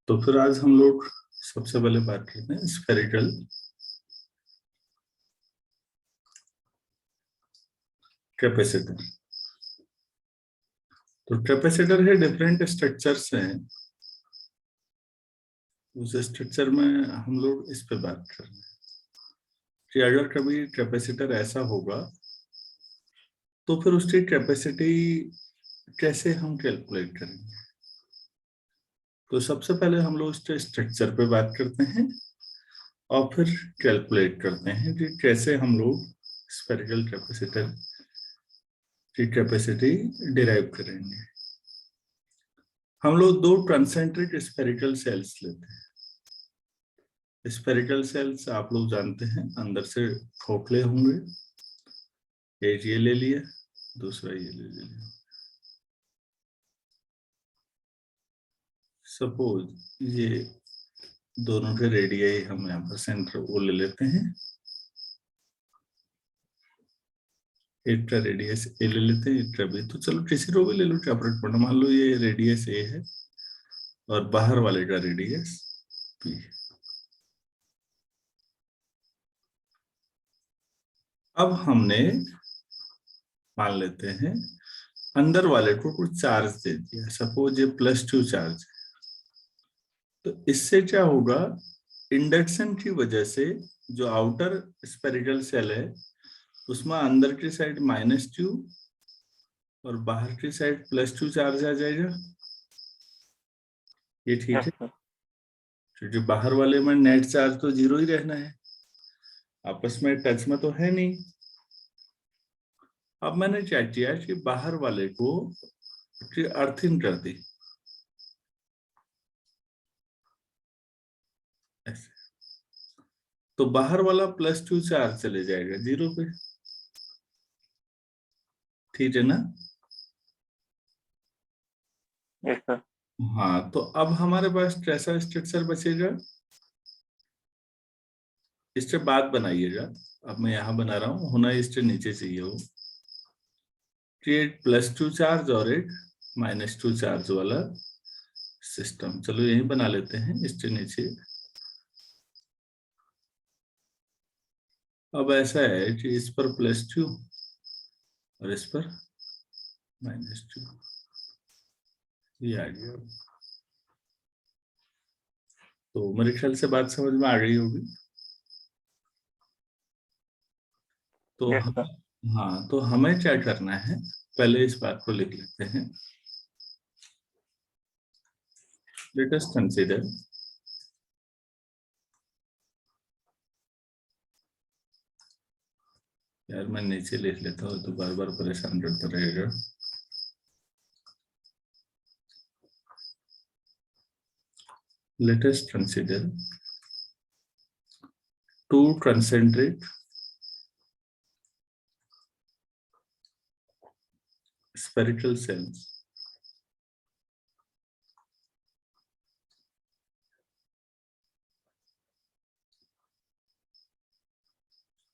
तो फिर आज हम लोग सबसे पहले बात करते हैं स्फेरिकल कैपेसिटर। तो कैपेसिटर है डिफरेंट स्ट्रक्चर्स हैं, उस स्ट्रक्चर में हम लोग इस पे बात कर रहे हैं कि अगर कभी कैपेसिटर ऐसा होगा तो फिर उसकी कैपेसिटी कैसे हम कैलकुलेट करेंगे। तो सबसे पहले हम लोग उसके स्ट्रक्चर पे बात करते हैं और फिर कैलकुलेट करते हैं कि कैसे हम लोग स्फेरिकल कैपेसिटर की कैपेसिटी डिराइव करेंगे। हम लोग दो कंसेंट्रिक स्फेरिकल सेल्स लेते हैं। स्फेरिकल सेल्स आप लोग जानते हैं अंदर से खोखले होंगे। एक ये ले लिया, दूसरा ये ले लिया। सपोज ये दोनों के रेडियाई हम यहाँ पर सेंटर वो ले लेते हैं। एक का रेडियस ए ले लेते हैं, एक का बी। तो चलो किसी को भी ले लो, क्या फर्क पड़ना। मान लो ये रेडियस ए है और बाहर वाले का रेडियस बी है। अब हमने मान लेते हैं अंदर वाले को कुछ चार्ज दे दिया, सपोज ये +2 चार्ज है। तो इससे क्या होगा, इंडक्शन की वजह से जो आउटर स्फेरिकल सेल है उसमें अंदर की साइड -2 और बाहर की साइड +2 चार्ज आ जाएगा। ये ठीक है, क्योंकि बाहर वाले में नेट चार्ज तो 0 ही रहना है, आपस में टच में तो है नहीं। अब मैंने क्या किया कि बाहर वाले को अर्थिंग कर दी ऐसे। तो बाहर वाला +2 चार्ज चले जाएगा 0 पे, ठीक है ना। Yes sir. हाँ, तो अब हमारे पास कैसा स्ट्रक्चर बचेगा, इससे बात बनाइएगा। अब मैं यहाँ बना रहा हूँ, होना इसके नीचे चाहिए हो कि एक +2 चार्ज और एक -2 चार्ज वाला सिस्टम। चलो यही बना लेते हैं इसके नीचे। अब ऐसा है कि इस पर +2 और इस पर -2, ये आ गया। तो मेरे ख्याल से बात समझ में आ गई होगी। तो यस सर। हाँ, तो हमें क्या करना है, पहले इस बात को लिख लेते हैं। लेट अस कंसीडर यार, मैं नीचे लिख लेता हूँ तो बार बार परेशान करता रहेगा। Let us consider two concentric spherical cells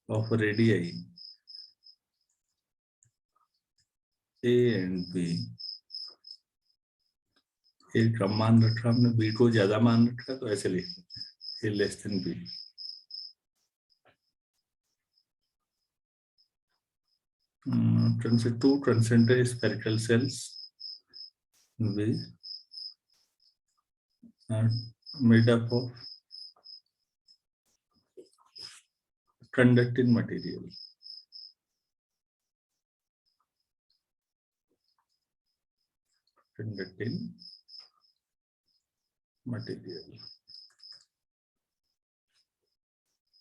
of radii A and B। A कम मान रखा हमने, B को ज्यादा मान रखा, तो ऐसे लिख लेते हैं A less than B। two concentric spherical cells B are made up of conducting material। Conducting material।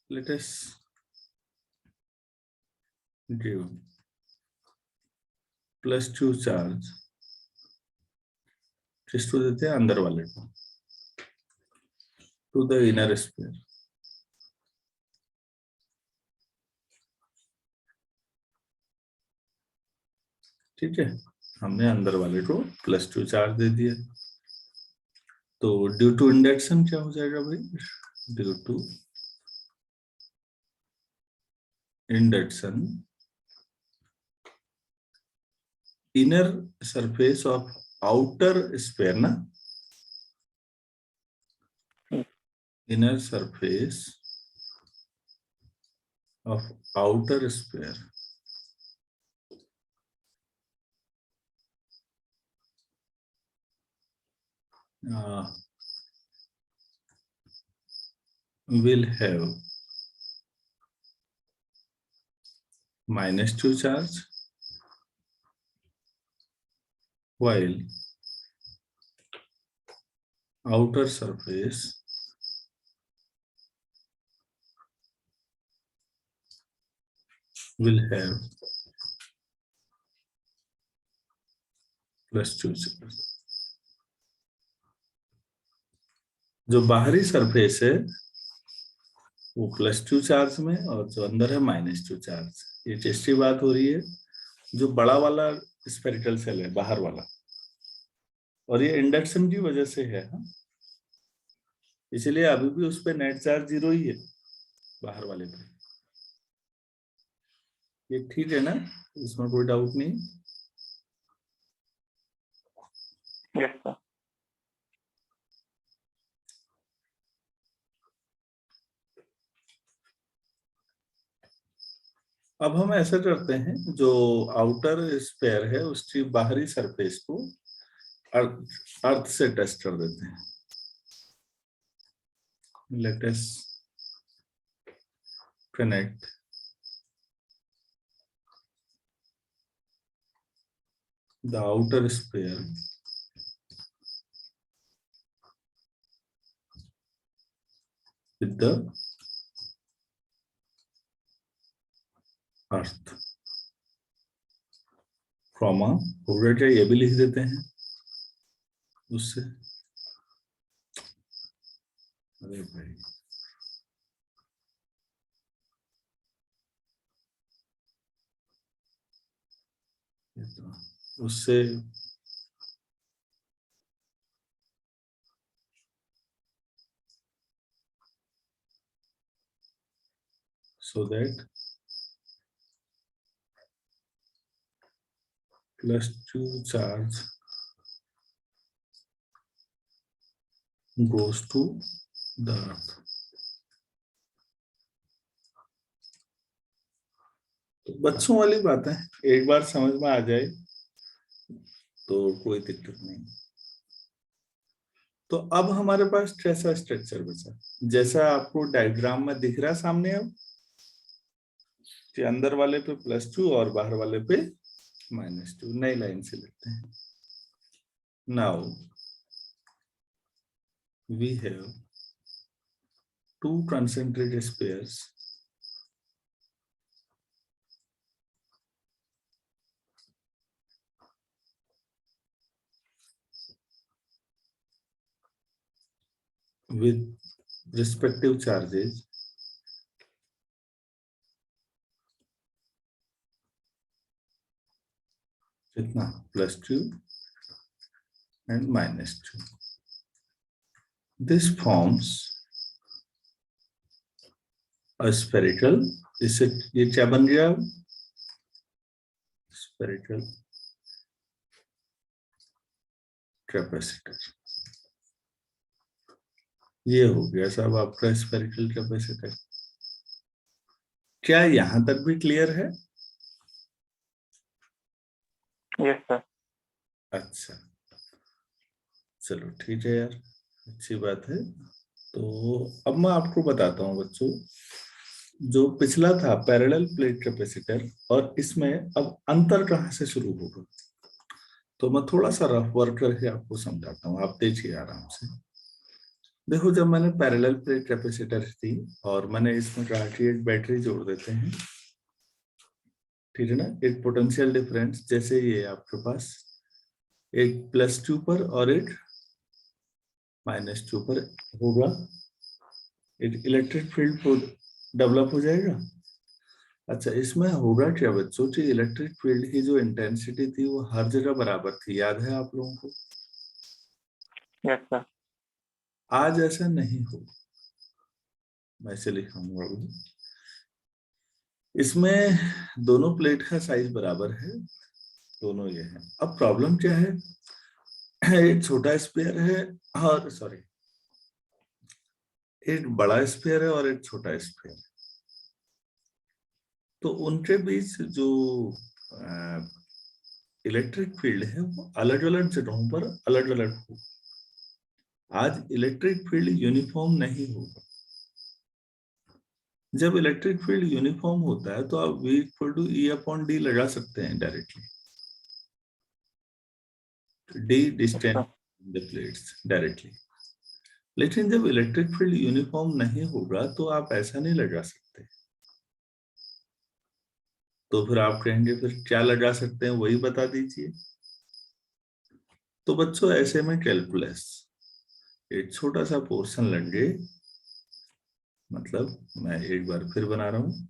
Let us give +2 charge किसको देते हैं, अंदर वाले को, टू द इनर स्फीयर। ठीक है, हमने अंदर वाले को +2 चार्ज दे दिया। तो ड्यू टू इंडक्शन क्या हो जाएगा भाई, due to induction inner surface of outer sphere ना, inner surface of outer sphere will have -2 charge, while outer surface will have +2 charge। जो बाहरी सरफेस है वो +2 चार्ज में और जो अंदर है -2 चार्ज। ये टेस्टी बात हो रही है। जो बड़ा वाला स्फेरिकल सेल है बाहर वाला, और ये इंडक्शन की वजह से है, हाँ? इसलिए अभी भी उस पे नेट चार्ज 0 ही है बाहर वाले पे। ये ठीक है ना, इसमें कोई डाउट नहीं। Yes sir. अब हम ऐसा करते हैं, जो आउटर स्पेयर है उसकी बाहरी सरफेस को अर्थ से टेस्ट कर देते हैं। Let us connect the outer sphere with the earth from a, ये भी लिख देते हैं उससे। अरे भाई, ये तो उससे so that +2 charge goes to the earth। तो बच्चों वाली बात है, एक बार समझ में आ जाए तो कोई दिक्कत नहीं। तो अब हमारे पास कैसा स्ट्रक्चर बचा, जैसा आपको डायग्राम में दिख रहा सामने। अब कि अंदर वाले पे +2 और बाहर वाले पे -2, नई लाइन से लिखते हैं। Now we have 2 concentric spheres with respective charges कितना, +2 and -2। This forms a spherical, इससे ये क्या बन गया, spherical कैपेसिटर। ये हो गया साहब आपका स्फेरिकल कैपेसिटर। क्या यहां तक भी क्लियर है? Yes sir. अच्छा, चलो ठीक है यार, अच्छी बात है। तो अब मैं आपको बताता हूँ बच्चों, जो पिछला था पैरेलल प्लेट कैपेसिटर और इसमें अब अंतर कहाँ से शुरू होगा, तो मैं थोड़ा सा रफ वर्क करके आपको समझाता हूँ, आप देखिए आराम से। देखो, जब मैंने पैरेलल प्लेट कैपेसिटर थी और मैंने इसमें कहा कि एक बैटरी जोड़ देते हैं, ठीक है ना, एक पोटेंशियल डिफरेंस, जैसे ये आपके पास एक +2 पर और एक -2 पर होगा, एक इलेक्ट्रिक फील्ड डेवलप हो जाएगा। अच्छा, इसमें होगा क्या बच्चों कि इलेक्ट्रिक फील्ड की जो इंटेंसिटी थी वो हर जगह बराबर थी, याद है आप लोगों को? Yes sir. आज ऐसा नहीं हो, मैं इसे लिखाऊंगा अभी। इसमें दोनों प्लेट का साइज बराबर है, दोनों ये है। अब प्रॉब्लम क्या है, एक छोटा स्पेयर है, और सॉरी एक बड़ा स्फीयर है और एक छोटा स्फीयर है, तो उनके बीच जो इलेक्ट्रिक फील्ड है वो अलग अलग जगहों पर अलग अलग होगा। आज इलेक्ट्रिक फील्ड यूनिफॉर्म नहीं होगा। जब इलेक्ट्रिक फील्ड यूनिफॉर्म होता है तो आप V equal to E upon D लगा सकते हैं directly, D distance the plates directly. लेकिन जब इलेक्ट्रिक फील्ड यूनिफॉर्म नहीं होगा तो आप ऐसा नहीं लगा सकते। तो फिर आप कहेंगे फिर क्या लगा सकते हैं, वही बता दीजिए। तो बच्चों ऐसे में कैलकुलस एक छोटा सा पोर्शन लेंगे, मतलब मैं एक बार फिर बना रहा हूं,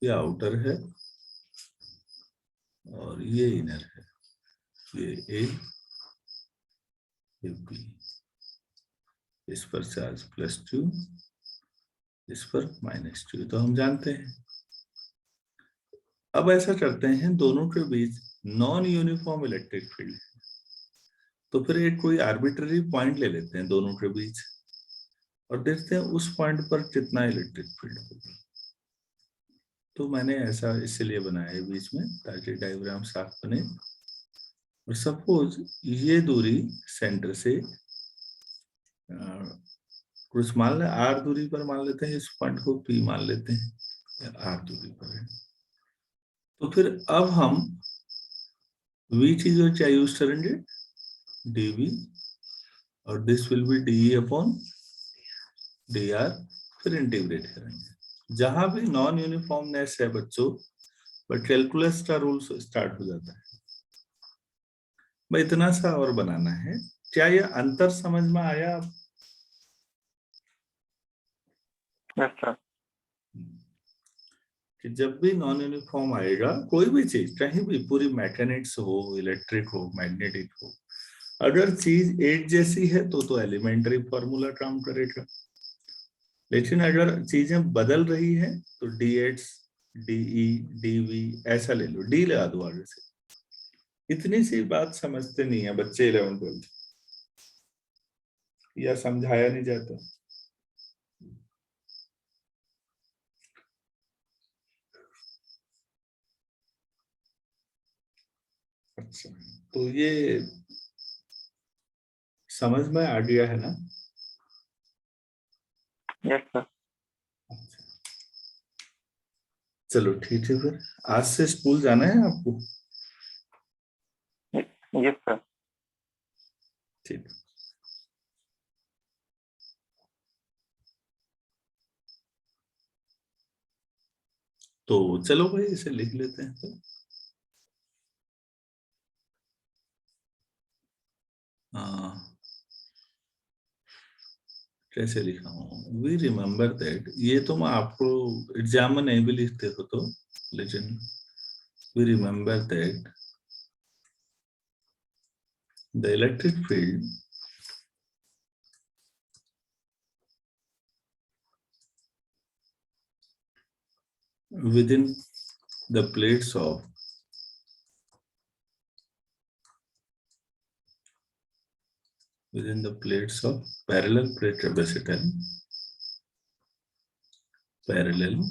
ये आउटर है और ये इनर है, ये ए, ये बी, इस पर चार्ज +2, इस पर -2, तो हम जानते हैं। अब ऐसा करते हैं, दोनों के बीच नॉन यूनिफॉर्म इलेक्ट्रिक फील्ड है, तो फिर एक कोई आर्बिट्ररी पॉइंट ले लेते हैं दोनों के बीच और देखते हैं उस पॉइंट पर कितना इलेक्ट्रिक फील्ड होगा। तो मैंने ऐसा इसलिए बनाया है बीच में ताकि डायग्राम साफ बने। और सपोज ये दूरी सेंटर से कुछ मान लें r दूरी पर मान लेते हैं, इस पॉइंट को P मान लेते हैं, या r दूरी पर है। तो फिर अब हम v चीज क्या यूज करेंगे, dv, और this will be de upon dr, फिर इंटीग्रेट करेंगे। जहां भी नॉन यूनिफॉर्मनेस है बच्चों, बट कैलकुलस का रूल स्टार्ट हो जाता है। भाई इतना सा और बनाना है। क्या ये अंतर समझ में आया आप? Yes sir. कि जब भी नॉन यूनिफॉर्म आएगा, कोई भी चीज कहीं भी, पूरी मैकेनिक्स हो, इलेक्ट्रिक हो, मैग्नेटिक हो, अगर चीज एक जैसी है तो एलिमेंट्री फॉर्मूला काम करेगा। लेकिन अगर चीजें बदल रही हैं तो dx, de, dv ऐसा ले लो, डी लगा दो आगे से। इतनी सी बात समझते नहीं है बच्चे 11th-12th, या समझाया नहीं जाता। अच्छा, तो ये समझ में आ गया है ना? Yes sir. अच्छा, चलो ठीक है, फिर आज से स्कूल जाना है आपको? Yes sir. ठीक। तो चलो भाई इसे लिख लेते हैं तो। कैसे लिखा हूँ, वी रिमेम्बर दैट, ये तो मैं आपको एग्जाम में नहीं भी लिखते हो तो, लेकिन we remember that the electric field within the plates of parallel plate capacitor, parallel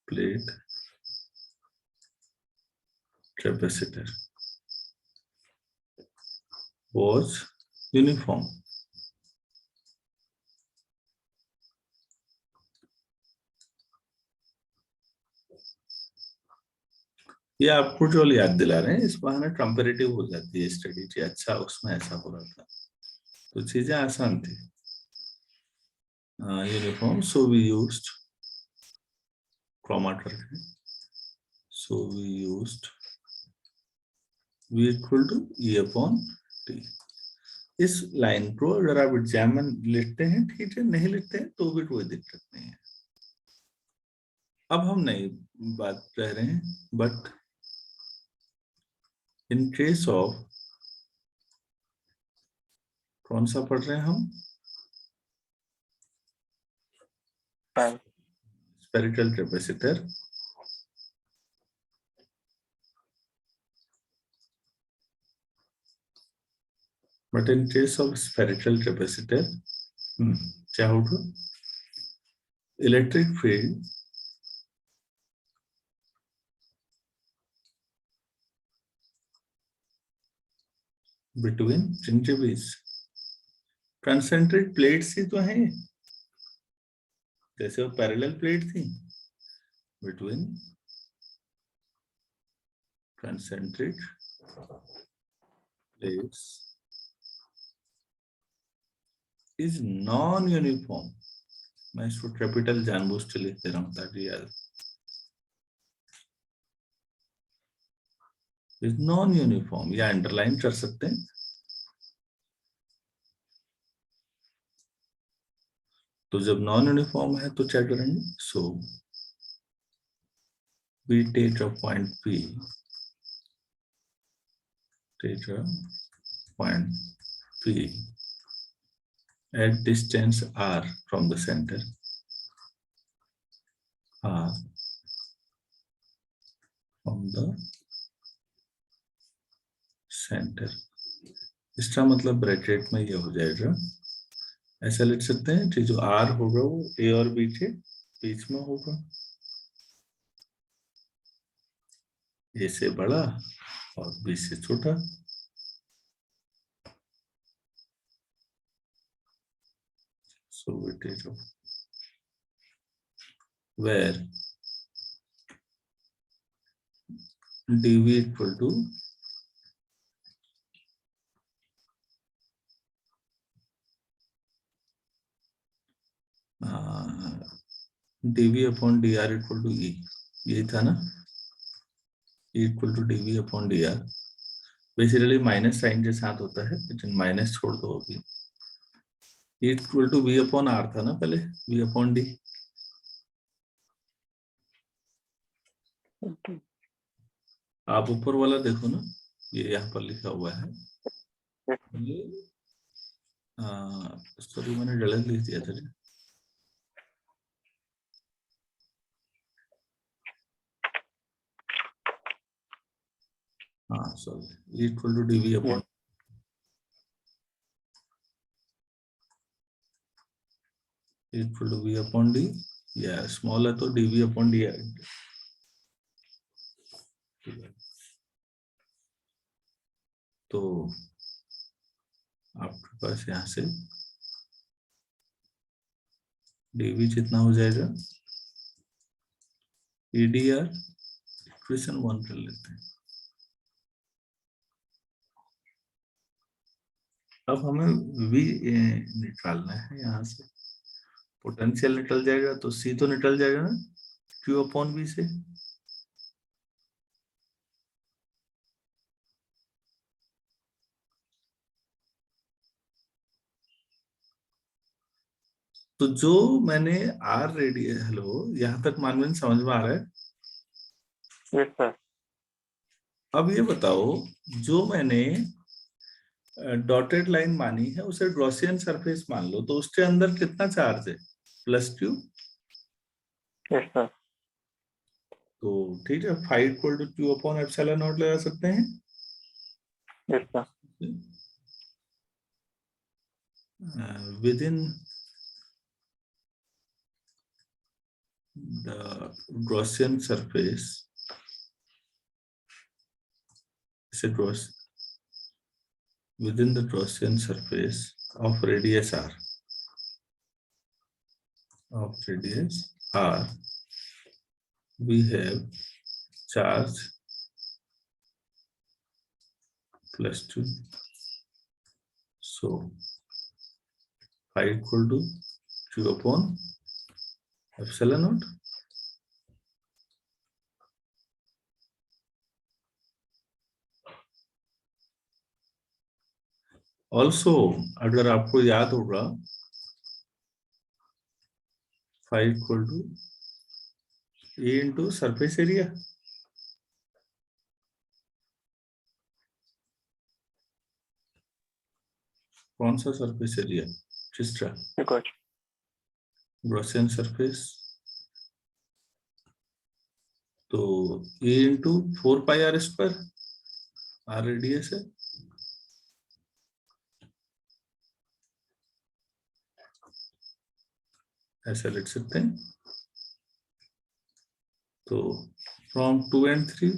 plate capacitor was uniform. ये आपको जो याद दिला रहे हैं, इस बहाने कंपैरेटिव हो जाती है स्टडी की, अच्छा उसमें ऐसा हो रहा था, तो चीजें आसान थी। Uniform, so we used comma करके, so we used v equal to E upon t। इस लाइन को अगर आप एग्जाम में लिखते हैं ठीक है, नहीं लिखते हैं तो भी कोई दिक्कत नहीं है। अब हम नई बात कह रहे हैं, बट इन केस ऑफ, कौन सा पढ़ रहे हैं हम, spherical capacitor, but in case of spherical capacitor, क्या होगा? Electric field between जिनके बीच concentric plates ही तो हैं, जैसे वो पैरेलल प्लेट थी, between concentric plates is non-uniform. मैं इसको कैपिटल जानबूझ के लिख दे रहा हूँ ताकि याद, इज नॉन यूनिफॉर्म, या अंडरलाइन कर सकते हैं। तो जब नॉन यूनिफॉर्म है तो क्या करेंगे? सो we take a point P, take a point P at distance r from the center, r from the center। इसका मतलब ब्रैकेट में ये हो जाएगा, ऐसा लिख सकते हैं कि जो r होगा वो a और b के बीच में होगा, a से बड़ा और b से छोटा। So we take a where dv equal to dv upon dr equal to e, ये था ना, e equal to dv upon dr, basically minus sign के साथ होता है, लेकिन माइनस छोड़ दो अभी। e equal to v upon r था ना पहले, v upon d। आप ऊपर वाला देखो ना, ये यहाँ पर लिखा हुआ है, ये सॉरी मैंने गलत लिख दिया था। हाँ sorry, e equal to dv upon equal to v upon d, या स्मॉल है तो dv upon d आएगा। तो आपके पास यहाँ से dv जितना हो जाएगा, EDR इक्वेशन 1 कर लेते हैं। अब हमें V निकालना है, यहाँ से पोटेंशियल निकल जाएगा तो C तो निकल जाएगा ना Q अपॉन V से। तो जो मैंने R रेडियस, हेलो यहाँ तक मानवीन समझ में आ रहा है? Yes sir. अब ये बताओ, जो मैंने डॉटेड लाइन मानी है उसे गॉसियन सरफेस मान लो, तो उसके अंदर कितना चार्ज है? +Q। Yes sir. तो ठीक है, five equal to Q upon epsilon not लगा सकते हैं। Yes sir. within the Gaussian surface, within the Gaussian surface of radius r, we have charge +2, so phi equal to Q upon epsilon naught। Also अगर आपको याद होगा, phi equal to A into surface area। कौन सा surface area? किसका? Gaussian surface. तो A into 4 pi r square, r radius है, ऐसा लिख सकते हैं। तो फ्रॉम 2 and 3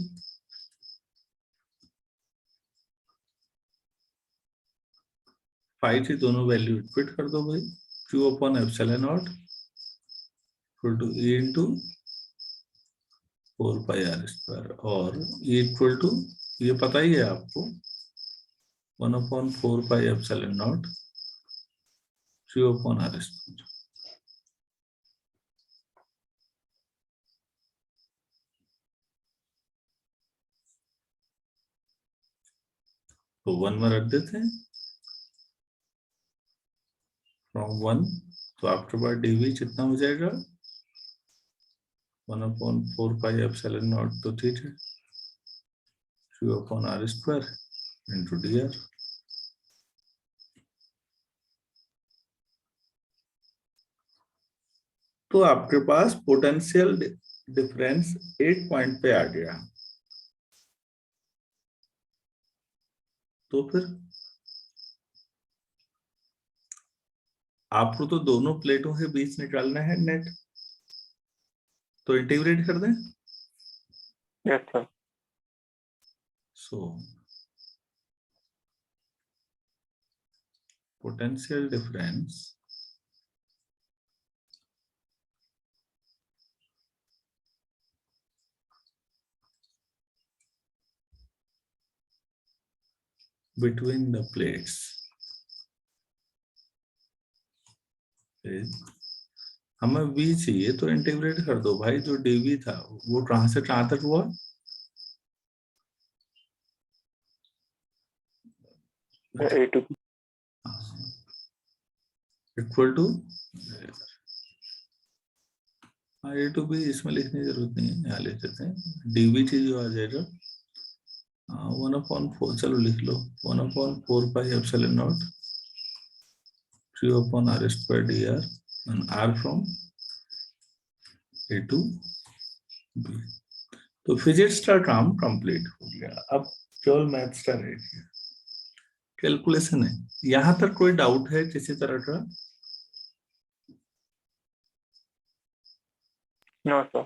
5 थी, दोनों वैल्यू इक्वेट कर दो भाई। Q upon epsilon not equal to E into 4πr² और E इक्वल टू, ये पता ही है आपको, 1/4 epsilon naught Q upon r²। तो 1 में रख देते हैं, फ्रॉम 1। तो आपके पास dv कितना हो जाएगा, 1/4 एप्सिलॉन नॉट, तो ठीक है, Q upon r² into dr। तो आपके पास पोटेंशियल डिफरेंस 8 पॉइंट पे आ गया। तो फिर आपको तो दोनों प्लेटों के बीच निकालना है नेट, तो इंटीग्रेट कर दें। Yes sir. So potential difference between the plates हमें v चाहिए, तो इंटीग्रेट कर दो भाई। जो dv था वो कहां से कहां तक हुआ, A to B. Equal to, A to B इसमें लिखने की जरूरत नहीं है, यहाँ लिख देते हैं। dv थी जो आ जाएगा 1/4, चलो लिख लो, 1/4 epsilon naught Q upon r² dr and r from A to B। तो फिजिक्स का काम कंप्लीट हो गया, अब केवल मैथ्स का रह गया, कैलकुलेशन है। यहां तक कोई डाउट है किसी तरह का? No sir.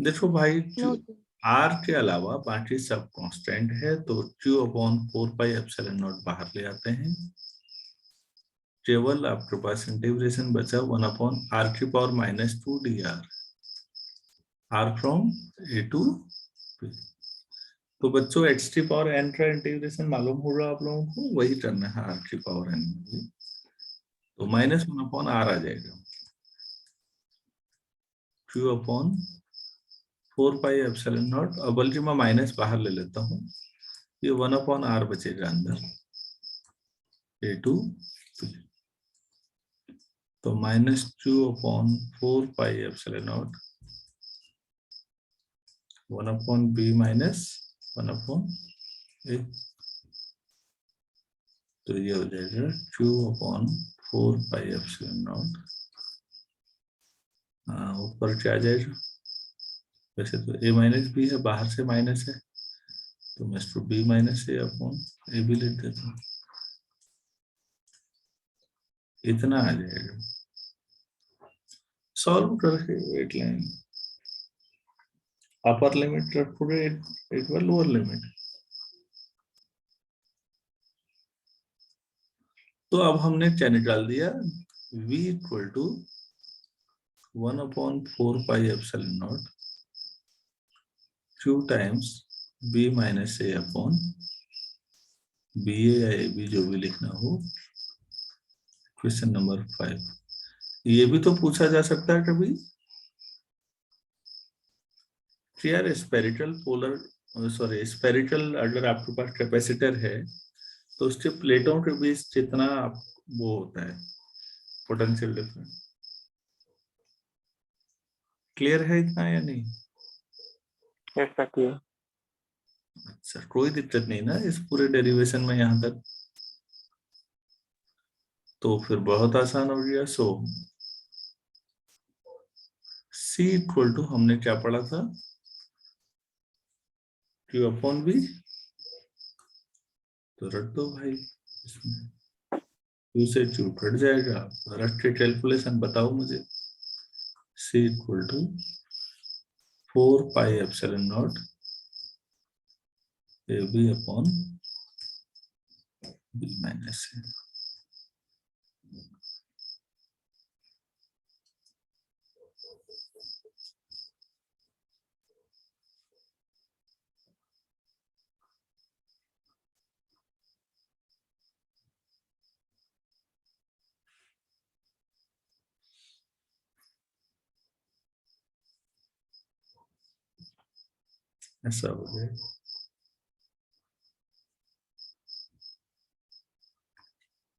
देखो भाई, नो r के अलावा बाकी सब कांस्टेंट है, तो Q अपॉन 4 एप्सिलॉन नॉट बाहर ले आते हैं। केवल आपके पास इंटीग्रेशन बचा 1/r⁻² dr, r from A to B। तो बच्चों x⁻n का इंटीग्रेशन मालूम होगा आप लोगों को, वही करना है r⁻n में भी। तो -1/r आ जाएगा, Q अपॉन 4 एप्सिलॉन नॉट। अब बल्कि मैं माइनस बाहर ले लेता हूँ, ये 1/r बचेगा अंदर, A to B। तो -Q upon 4 epsilon not 1/b minus 1/a। तो ये हो जाएगा Q अपॉन 4 एप्सिलॉन नॉट, ऊपर क्या आ जाएगा, वैसे तो a माइनस बी है, बाहर से माइनस है, तो मैं इसको b माइनस ए अपॉन ए भी लिख देता हूँ, इतना आ जाएगा। सॉल्व करके वेट लाइन अपर लिमिट रखोगे, एक बार लोअर लिमिट। तो अब हमने क्या निकाल दिया, v equal to 1/4 epsilon naught Q times b minus A upon B A या ए बी, जो भी लिखना हो। क्वेश्चन नंबर 5, ये भी तो पूछा जा सकता है कभी कि यार स्पेरिकल पोलर, सॉरी स्पेरिकल, अगर आपके पास कैपेसिटर है तो उसके प्लेटों के बीच कितना वो होता है पोटेंशियल डिफरेंस। क्लियर है इतना या नहीं? Yes sir clear. अच्छा, कोई दिक्कत नहीं ना इस पूरे डेरिवेशन में यहाँ तक? तो फिर बहुत आसान हो गया। सो C इक्वल टू, हमने क्या पढ़ा था, Q अपॉन B। तो रख दो भाई इसमें, Q से Q कट जाएगा। रट्टे कैलकुलेशन बताओ मुझे। C equal to 4 pi epsilon not AB upon B minus C। ऐसा हो जाएगा।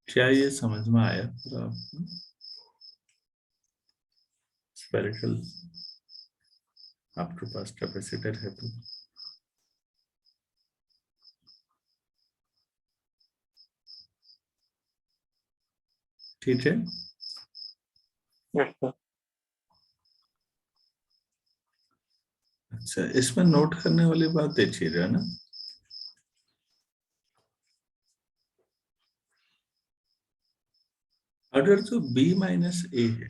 क्या ये समझ में आया पूरा आपको? स्फेरिकल आपके पास कैपेसिटर है तो ठीक है। Yes sir. अच्छा, इसमें नोट करने वाली बात देखिएगा ना, अगर जो B माइनस ए है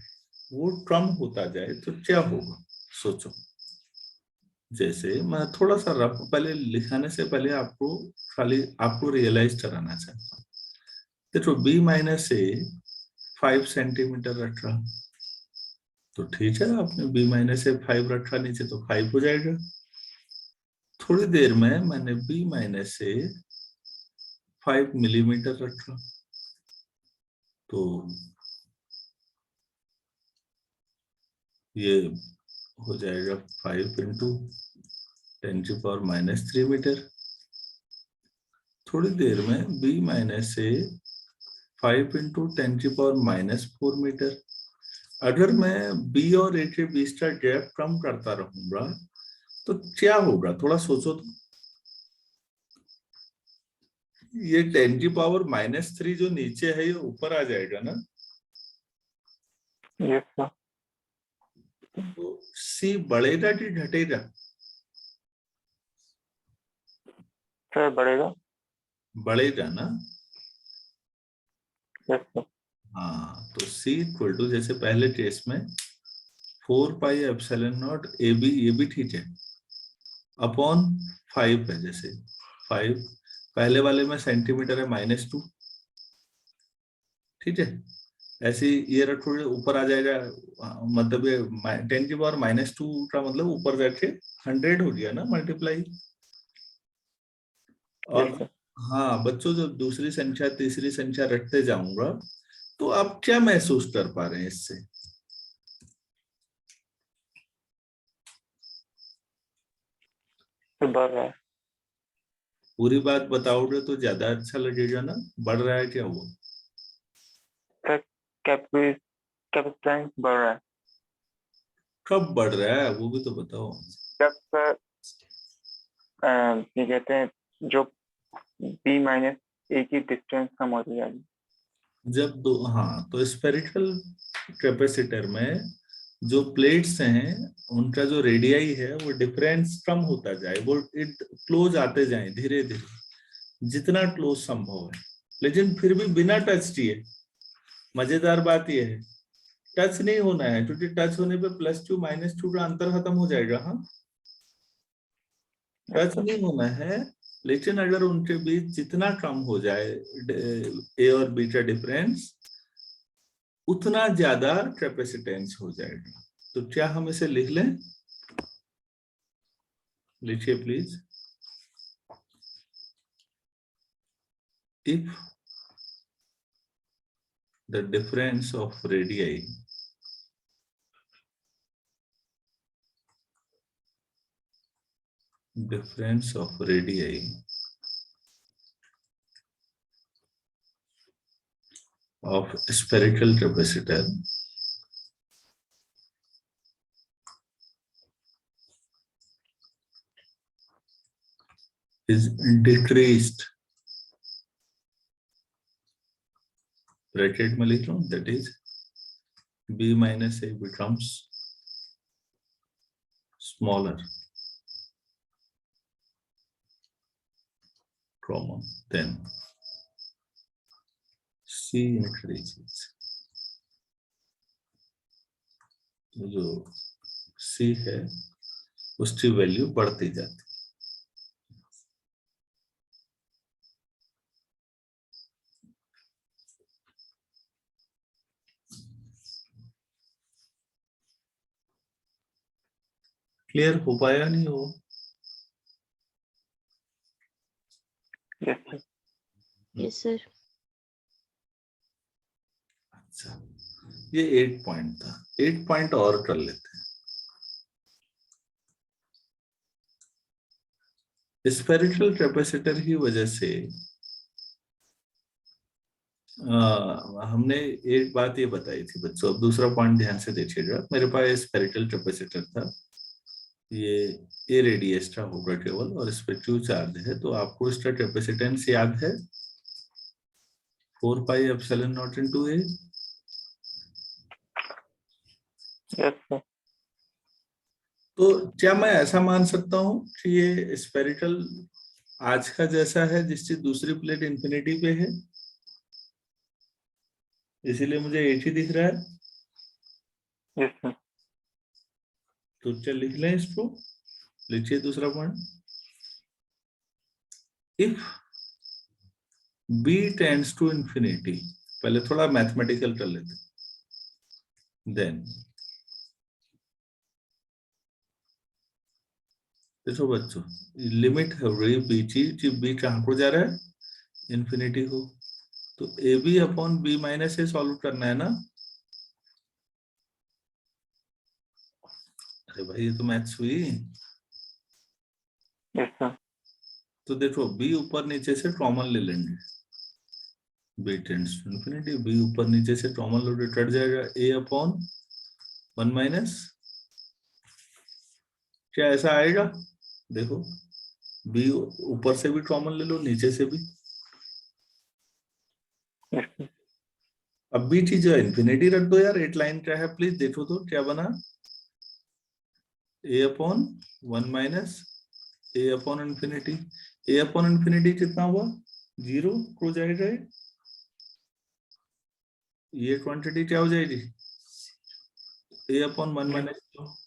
वो कम होता जाए तो क्या होगा, सोचो। जैसे मैं थोड़ा सा रफ पहले लिखाने से पहले आपको खाली आपको रियलाइज कराना चाहता हूँ। देखो B माइनस ए 5 सेंटीमीटर रखा, तो ठीक है, आपने B माइनस ए 5 रखा, नीचे तो 5 हो जाएगा। थोड़ी देर में मैंने B माइनस ए 5 मिलीमीटर रखा, तो ये हो जाएगा 5 इंटू 10⁻³ मीटर। थोड़ी देर में B माइनस ए 5 इंटू 10⁻⁴ मीटर। अगर मैं B और A के बीच का गैप कम करता रहूंगा तो क्या होगा, थोड़ा सोचो तो। ये 10⁻³ जो नीचे है ये ऊपर आ जाएगा ना, यस सर। तो C बढ़ेगा कि घटेगा? सर बढ़ेगा। बढ़ेगा ना। Yes sir. हाँ, तो C इक्वल टू जैसे पहले केस में 4 पाई एप्सिलॉन नॉट AB, ये भी ठीक है, अपॉन 5 है। जैसे 5 पहले वाले में सेंटीमीटर है -2, ठीक है। ऐसे ये रखोगे ऊपर आ जाएगा, मतलब ये 10⁻⁻² का मतलब ऊपर जाके 100 हो गया ना मल्टीप्लाई। और यस सर। हाँ बच्चों, जब दूसरी संख्या तीसरी संख्या रखते जाऊंगा तो आप क्या महसूस कर पा रहे हैं इससे? सर बढ़ रहा है। पूरी बात बताओगे तो ज्यादा अच्छा लगेगा ना। बढ़ रहा है क्या वो? सर कैपेसिटेंस बढ़ रहा है। कब बढ़ रहा है वो भी तो बताओ। जब सर ये कहते हैं जो B माइनस ए की डिस्टेंस कम होती जाएगी। जब दो, हाँ, तो स्फेरिकल कैपेसिटर में जो प्लेट्स हैं उनका जो रेडियाई है वो डिफरेंस कम होता जाए, वो इट क्लोज आते जाए धीरे धीरे, जितना क्लोज संभव है, लेकिन फिर भी बिना टच किए। मजेदार बात यह है, टच नहीं होना है, क्योंकि टच होने पे +2 -2 का अंतर खत्म हो जाएगा। हाँ, यस टच सर। नहीं होना है, लेकिन अगर उनके बीच जितना कम हो जाए ए और बी का डिफरेंस, उतना ज्यादा कैपेसिटेंस हो जाएगा। तो क्या हम इसे लिख लें? लिखिए please. If the difference of radii of spherical capacitor is decreased, bracket में लिख लो, that is B minus A becomes smaller, comma, then C increases, जो C है उसकी वैल्यू बढ़ती जाती। क्लियर हो पाया नहीं हो? Yes sir. Yes sir. अच्छा, ये 8 पॉइंट था, 8 पॉइंट और कर लेते हैं। स्पेरिकल कैपेसिटर की वजह से हमने एक बात ये बताई थी बच्चों, अब दूसरा पॉइंट ध्यान से देखिएगा। मेरे पास स्पेरिकल कैपेसिटर था, ये ए रेडियस का होगा केवल, और इस पे क्यू चार्ज है, तो आपको इसका कैपेसिटेंस याद है 4 pi epsilon not into A. Yes sir. तो क्या मैं ऐसा मान सकता हूं कि ये स्पेरिकल आज का जैसा है जिसकी दूसरी प्लेट इंफिनिटी पे है, इसीलिए मुझे एक ही दिख रहा है? Yes sir. तो चल लिख लें इसको, लिखिए दूसरा point. If b tends to infinity, पहले थोड़ा मैथमेटिकल कर लेते, देन देखो बच्चों, लिमिट है रही बी की, बी कहाँ को जा रहा है? इंफिनिटी को। तो A B upon B minus A solve करना है ना? अरे भाई ये तो मैथ्स हुई। Yes sir. तो देखो बी ऊपर नीचे से कॉमन ले लेंगे, B tends to infinity, B ऊपर नीचे से कॉमन लो, कट जाएगा ए अपॉन 1 माइनस, क्या ऐसा आएगा? देखो बी ऊपर से भी कॉमन ले लो, नीचे से भी। Yes sir. अब बी चीज है इंफिनिटी रख दो यार, 8 लाइन क्या है प्लीज देखो तो क्या बना? ए upon 1 minus A upon infinity. A upon infinity कितना हुआ? 0 हो जाएगा। ये क्वांटिटी क्या हो जाएगी? ए अपॉन 1 माइनस,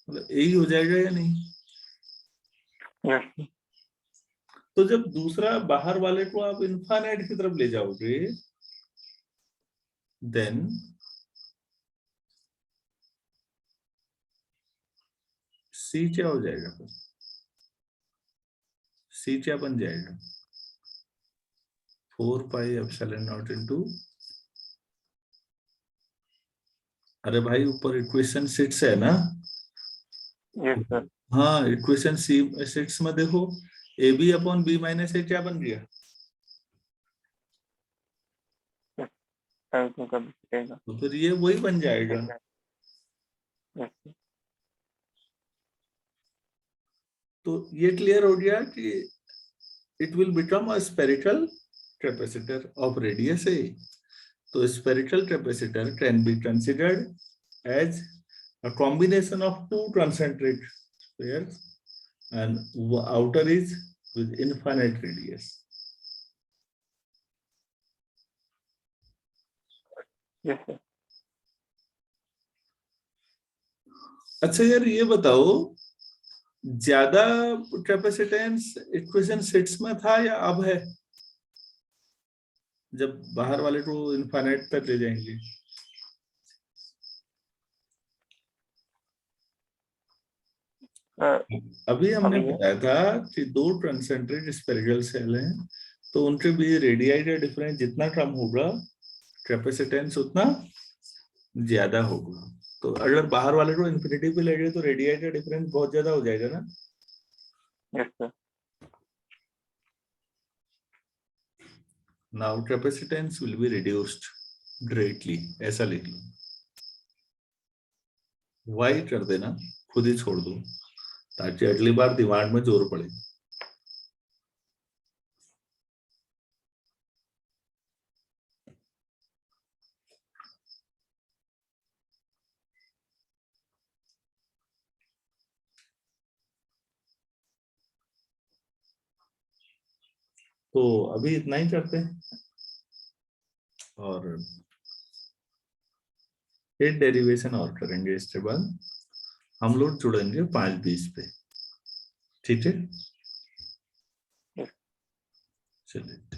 मतलब ए ही हो जाएगा या नहीं? Yes sir. तो जब दूसरा बाहर वाले को आप इनफाइनाइट की तरफ ले जाओगे, देन सी क्या हो जाएगा? फिर सी क्या बन जाएगा? 4 पाई एप्सिलॉन नॉट इनटू, अरे भाई ऊपर इक्वेशन 6 है ना? Yes sir. हाँ, इक्वेशन सी 6 में देखो, A B upon B minus A क्या बन गया? सर तो कब बचेगा? तो फिर ये वही बन जाएगा। Yes sir. तो ये क्लियर हो गया कि it will become a spherical capacitor of radius A. तो spherical capacitor can be considered as a combination of two concentric pairs, and outer is with infinite radius. Yes sir. अच्छा यार ये बताओ, ज्यादा कैपेसिटेंस इक्वेशन 6 में था या अब है, जब बाहर वाले को इनफाइनाइट तक ले जाएंगे? अभी हमने अभी है। बताया था कि दो कंसेंट्रिक स्पेरिकल सेल हैं, तो उनके बीच रेडियाई का डिफरेंस जितना कम होगा, कैपेसिटेंस उतना ज्यादा होगा। तो अगर बाहर वाले को इन्फिनिटी पे ले गए तो रेडियाई का डिफरेंस बहुत ज्यादा हो जाएगा ना? Yes sir. Now capacitance will be reduced greatly, ऐसा लिख लो। वाई कर देना, खुद ही छोड़ दो, ताकि अगली बार दिमाग में जोर पड़े। तो अभी इतना ही करते हैं। और एक डेरिवेशन और करेंगे। इसके बाद हम लोग जुड़ेंगे 5-20 पे। ठीक है, चलिए।